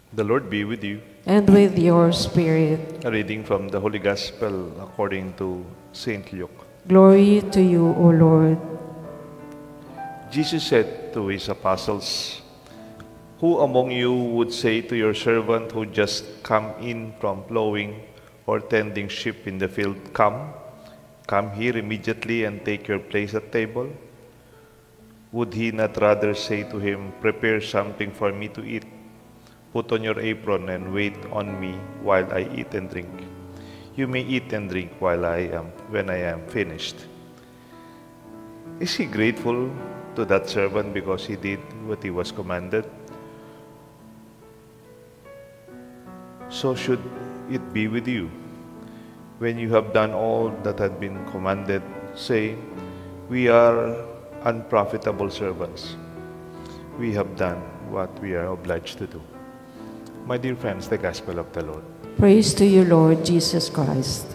The Lord be with you. And with your spirit. A reading from the Holy Gospel according to St. Luke. Glory to you, O Lord. Jesus said to his apostles, "Who among you would say to your servant who just come in from plowing or tending sheep in the field, 'Come here immediately and take your place at table'? Would he not rather say to him, 'Prepare something for me to eat. Put on your apron and wait on me while I eat and drink. You may eat and drink when I am finished.' Is he grateful to that servant because he did what he was commanded? So should it be with you. When you have done all that had been commanded, say, 'We are unprofitable servants. We have done what we are obliged to do.'" My dear friends, the Gospel of the Lord. Praise to you, Lord Jesus Christ.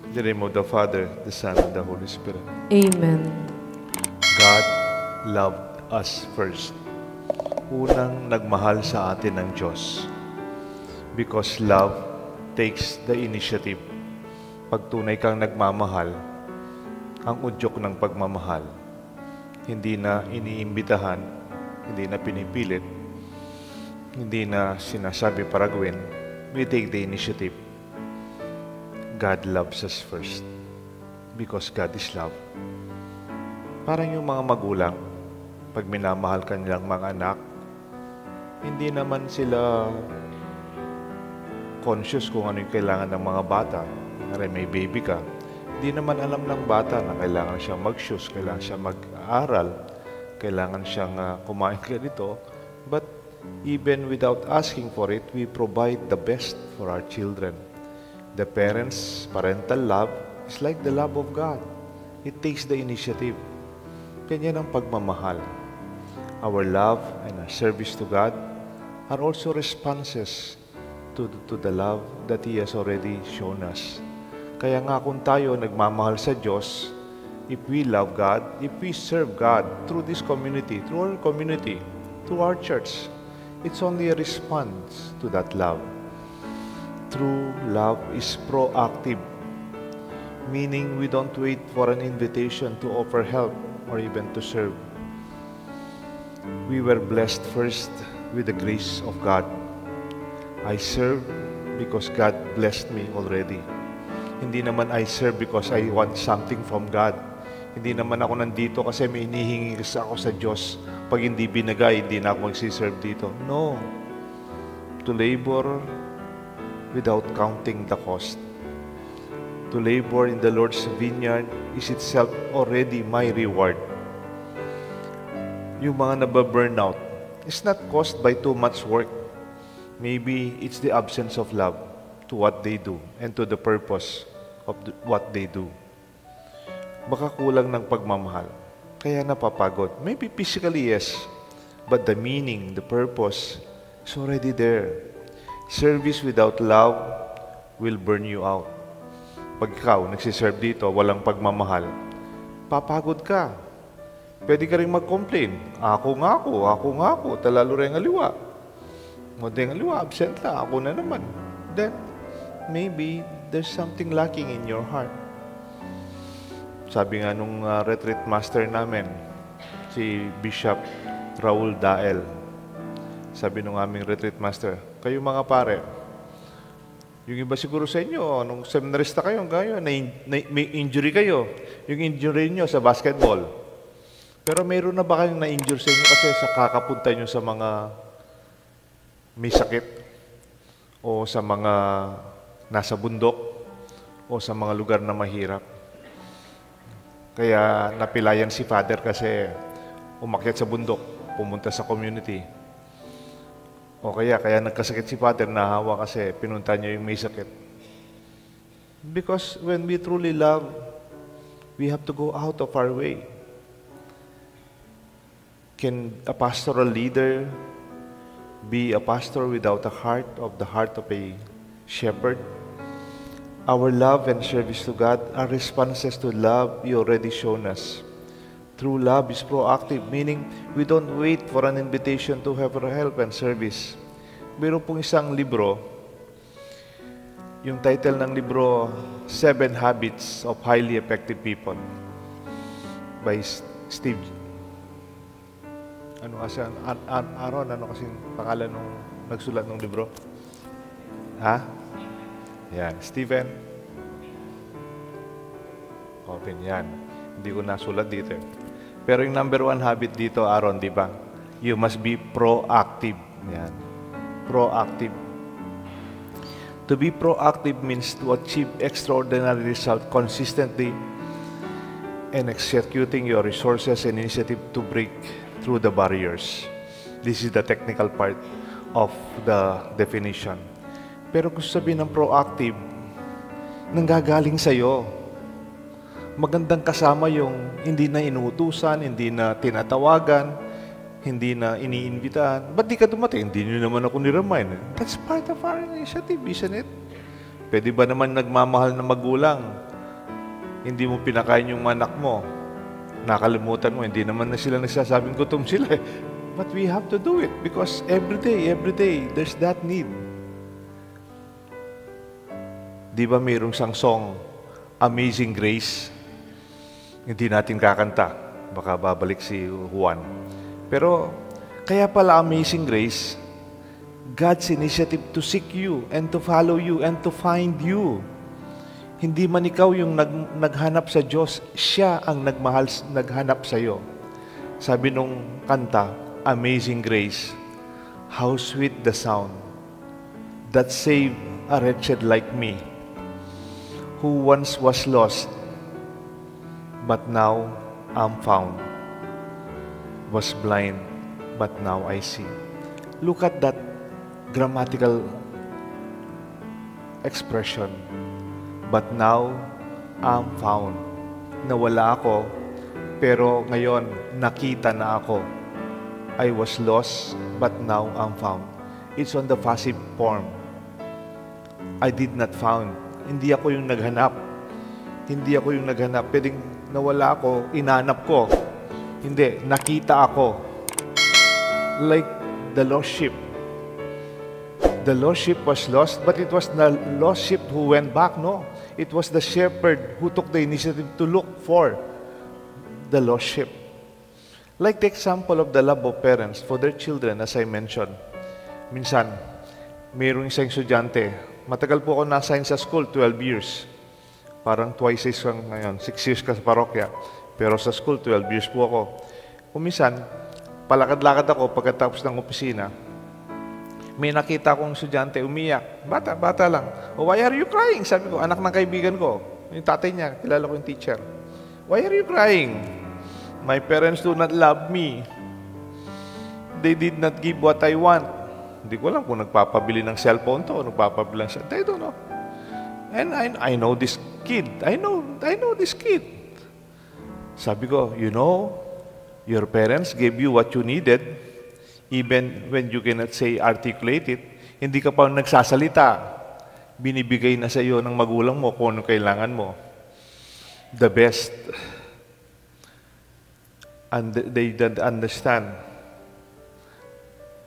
In the name of the Father, the Son, and the Holy Spirit. Amen. God loved us first. Unang nagmahal sa atin ng Diyos. Because love takes the initiative. Pag tunay kang nagmamahal, ang udyok ng pagmamahal, hindi na iniimbitahan, hindi na pinipilit, hindi na sinasabi para gawin. We take the initiative. God loves us first. Because God is love. Parang yung mga magulang, pag minamahal ka nilang mga anak, hindi naman sila conscious kung ano yung kailangan ng mga bata. May baby ka, hindi naman alam ng bata na kailangan siyang mag-shoes, kailangan siyang mag-aaral, kailangan siyang kumain ganito. But even without asking for it, we provide the best for our children. The parents' parental love is like the love of God. It takes the initiative. Ganyan ang pagmamahal. Our love and our service to God are also responses to the love that He has already shown us. Kaya nga kung tayo nagmamahal sa Diyos, if we love God, if we serve God through this community, through our community, through our church, it's only a response to that love. True love is proactive, meaning we don't wait for an invitation to offer help or even to serve. We were blessed first with the grace of God. I serve because God blessed me already. Hindi naman I serve because I want something from God. Hindi naman ako nandito kasi may hinihingi ako sa Diyos. Pag hindi binigay, hindi na ako magsiserve dito. No. To labor without counting the cost. To labor in the Lord's vineyard is itself already my reward. Yung mga nababurnout, it's not caused by too much work. Maybe it's the absence of love to what they do and to the purpose of what they do. Baka kulang ng pagmamahal, kaya napapagod. Maybe physically, yes, but the meaning, the purpose is already there. Service without love will burn you out. Pag ikaw nagsiserve dito, walang pagmamahal, papagod ka. Pwede ka rin mag-complain. Ako nga ako, talalo rin aliwa. Modeng aliwa, absent lang, ako na naman. Then, maybe there's something lacking in your heart. Sabi nga nung retreat master namin, si Bishop Raul Dael, sabi nung aming retreat master, kayo mga pare, yung iba siguro sa inyo, nung seminarista kayo, may injury kayo. Yung injury nyo sa basketball. Pero mayroon na ba kayong na-injure sa inyo kasi sa kakapunta nyo sa mga may sakit o sa mga nasa bundok o sa mga lugar na mahirap? Kaya napilayan si Father kasi umakyat sa bundok, pumunta sa community. O kaya nagkasakit si Father, nahawa kasi pinunta niya yung may sakit. Because when we truly love, we have to go out of our way. Can a pastoral leader be a pastor without the heart of a shepherd? Our love and service to God are responses to love He already shown us. True love is proactive, meaning we don't wait for an invitation to have our help and service. Meron pong isang libro, yung title ng libro, 7 Habits of Highly Effective People by Steve. Aaron, ano kasing pangalan nung nagsulat ng libro? Ha? Yan, Stephen. Open yan. Hindi ko nasulat dito. Pero yung number 1 habit dito, Aaron, di ba? You must be proactive. Yan. Proactive. To be proactive means to achieve extraordinary results consistently and executing your resources and initiative to break through the barriers. This is the technical part of the definition. Pero kung sabihin ng proactive, nanggagaling sa'yo. Magandang kasama yung hindi na inuutusan, hindi na tinatawagan, hindi na iniimbitahan. Ba't di ka dumating? Hindi nyo naman ako ni-remind. That's part of our initiative, isn't it? Pwede ba naman nagmamahal na magulang? Hindi mo pinakain yung anak mo. Nakalimutan mo, hindi naman na sila nagsasabing gutom sila. But we have to do it because every day, there's that need. Di ba mayroong sang song, Amazing Grace? Hindi natin kakanta. Baka babalik si Juan. Pero, kaya pala Amazing Grace, God's initiative to seek you and to follow you and to find you. Hindi man ikaw yung naghanap sa Diyos, siya ang naghanap sa iyo. Sabi nung kanta, Amazing Grace, how sweet the sound that saved a wretched like me, who once was lost, but now I'm found, was blind, but now I see. Look at that grammatical expression. But now I'm found. Nawala ako, pero ngayon nakita na ako. I was lost, but now I'm found. It's on the passive form. I did not found. Hindi ako yung naghanap. Hindi ako yung naghanap. Pwedeng nawala ako, inanap ko. Hindi, nakita ako. Like the lost sheep. The lost sheep was lost, but it was the lost sheep who went back, no? It was the shepherd who took the initiative to look for the lost sheep. Like the example of the love of parents for their children, as I mentioned. Minsan, mayroong isang estudyante, matagal po ako na-assign sa school, 12 years. Parang twice is ngayon, 6 years ka sa parokya. Pero sa school, 12 years po ako. Kumisan, palakad-lakad ako pagkatapos ng opisina. May nakita akong estudyante, umiyak. Bata lang. Oh, why are you crying? Sabi ko, anak ng kaibigan ko. Yung tatay niya, kilala ko yung teacher. Why are you crying? My parents do not love me. They did not give what I want. Hindi ko alam kung nagpapabili ng cellphone to o nagpapabili ng cellphone. I don't know. And I know this kid. I know this kid. Sabi ko, you know, your parents gave you what you needed. Even when you cannot say, articulate it, hindi ka pa nagsasalita. Binibigay na sa iyo ng magulang mo kung ano kailangan mo. The best. And they don't understand.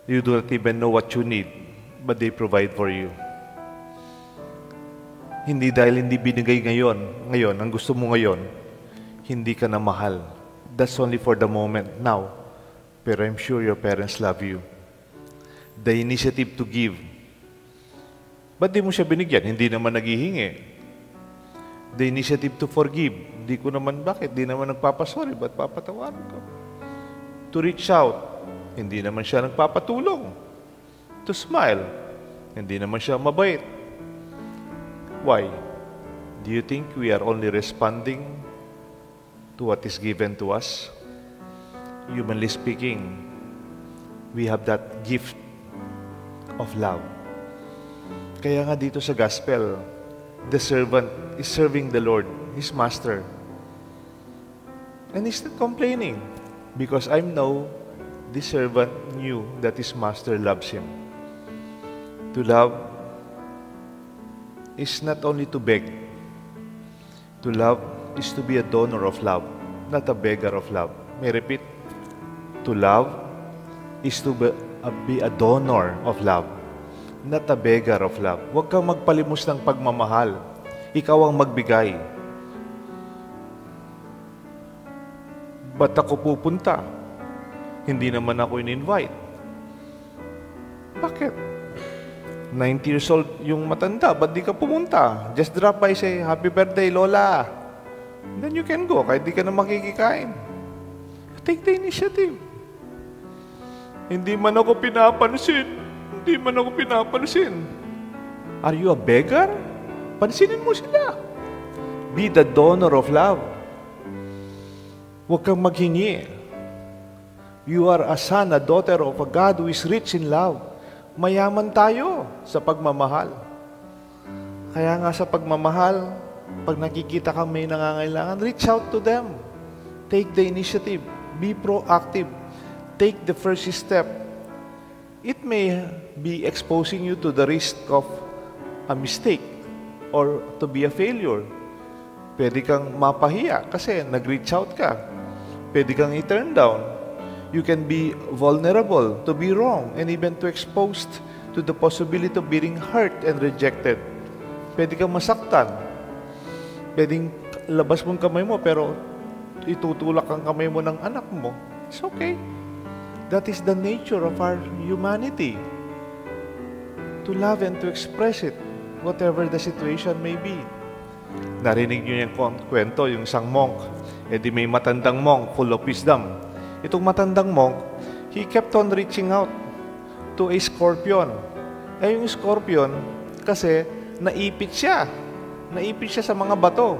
You do not even know what you need, but they provide for you. Hindi dahil hindi binigay ngayon, ang gusto mo ngayon, hindi ka na mahal. That's only for the moment, now. Pero I'm sure your parents love you. The initiative to give. Ba't di mo siya binigyan? Hindi naman naghihingi. The initiative to forgive. Hindi ko naman, bakit? Di naman nagpapasorry. Ba't papatawarin ko? To reach out. Hindi naman siya nagpapatulong. To smile. Hindi naman siya mabait. Why? Do you think we are only responding to what is given to us? Humanly speaking, we have that gift of love. Kaya nga dito sa gospel, the servant is serving the Lord, his master. And he's not complaining because I know this servant knew that his master loves him. To love is not only to beg. To love is to be a donor of love. not a beggar of love. May repeat, to love is to be a donor of love, not a beggar of love. Huwag kang magpalimos ng pagmamahal. Ikaw ang magbigay. Ba't ako pupunta? Hindi naman ako in-invite. Bakit? 90 years old yung matanda, ba't di ka pumunta? Just drop by, say, happy birthday, Lola. Then you can go, kahit di ka na makikikain. Take the initiative. Hindi man ako pinapansin. Hindi man ako pinapansin. Are you a beggar? Pansinin mo sila. Be the donor of love. Huwag kang maghingi. You are a son, a daughter of a God who is rich in love. Mayaman tayo sa pagmamahal. Kaya nga sa pagmamahal, pag nakikita ka may nangangailangan, reach out to them. Take the initiative. Be proactive. Take the first step. It may be exposing you to the risk of a mistake or to be a failure. Pwede kang mapahiya kasi nag-reach out ka. Pwede kang i-turn down. You can be vulnerable to be wrong and even to exposed to the possibility of being hurt and rejected. Pwede kang masaktan. Pwedeng labas mong kamay mo pero itutulak ang kamay mo ng anak mo. It's okay. That is the nature of our humanity. To love and to express it, whatever the situation may be. Narinig niyo yung kwento, yung isang monk. Eh di may matandang monk, full of wisdom. Itong matandang monk, he kept on reaching out to a scorpion. Eh yung scorpion, kasi naipit siya. Naipit siya sa mga bato.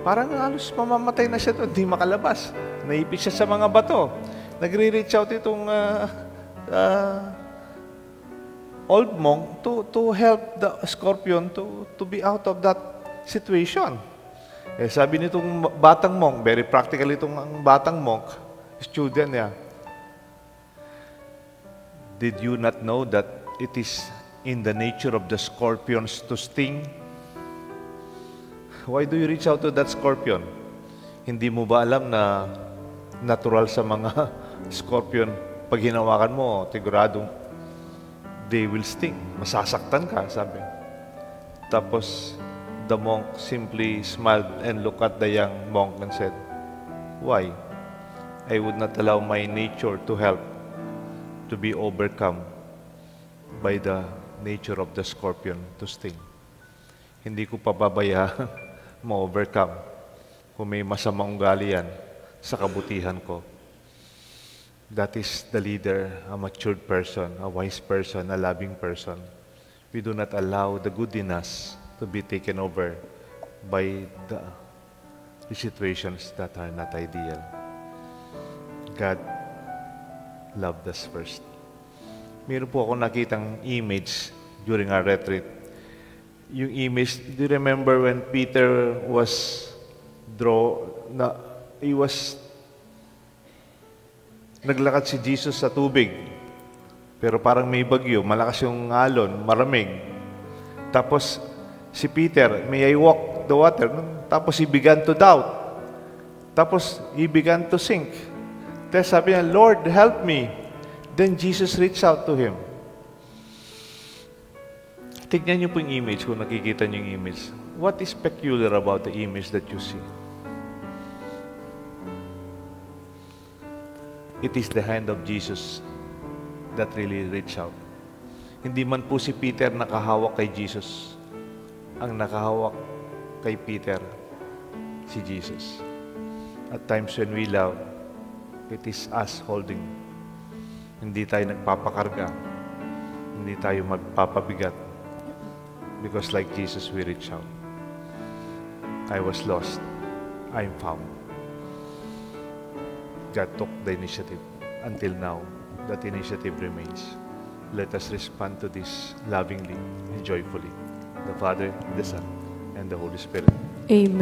Parang halos mamamatay na siya doon, hindi makalabas. Naipit siya sa mga bato. Nagre-reach out itong old monk to help the scorpion to be out of that situation. Eh, sabi nitong batang monk, very practical itong batang monk, student niya, did you not know that it is in the nature of the scorpions to sting? Why do you reach out to that scorpion? Hindi mo ba alam na natural sa mga scorpion, pag hinawakan mo, tiguradong they will sting. Masasaktan ka, sabi. Tapos, the monk simply smiled and looked at the young monk and said, why? I would not allow my nature to help to be overcome by the nature of the scorpion to sting. Hindi ko pababaya ma-overcome kung may masamang ugali yan sa kabutihan ko. That is the leader, a matured person, a wise person, a loving person. We do not allow the good in us to be taken over by the situations that are not ideal. God loved us first. Meron po ako nakitang image during our retreat. Yung image, do you remember when Peter was naglakad si Jesus sa tubig, pero parang may bagyo, malakas yung alon, maramig. Tapos si Peter, may I walk the water? Tapos he began to doubt. Tapos he began to sink. Tapos sabi niya, Lord, help me. Then Jesus reached out to him. Tignan niyo po yung image, kung nakikita niyo yung image. What is peculiar about the image that you see? It is the hand of Jesus that really reached out. Hindi man po si Peter nakahawak kay Jesus. Ang nakahawak kay Peter, si Jesus. At times when we love, it is us holding. Hindi tayo nagpapakarga. Hindi tayo magpapabigat. Because like Jesus, we reach out. I was lost. I'm found. God took the initiative. Until now, that initiative remains. Let us respond to this lovingly and joyfully. The Father, the Son, and the Holy Spirit. Amen.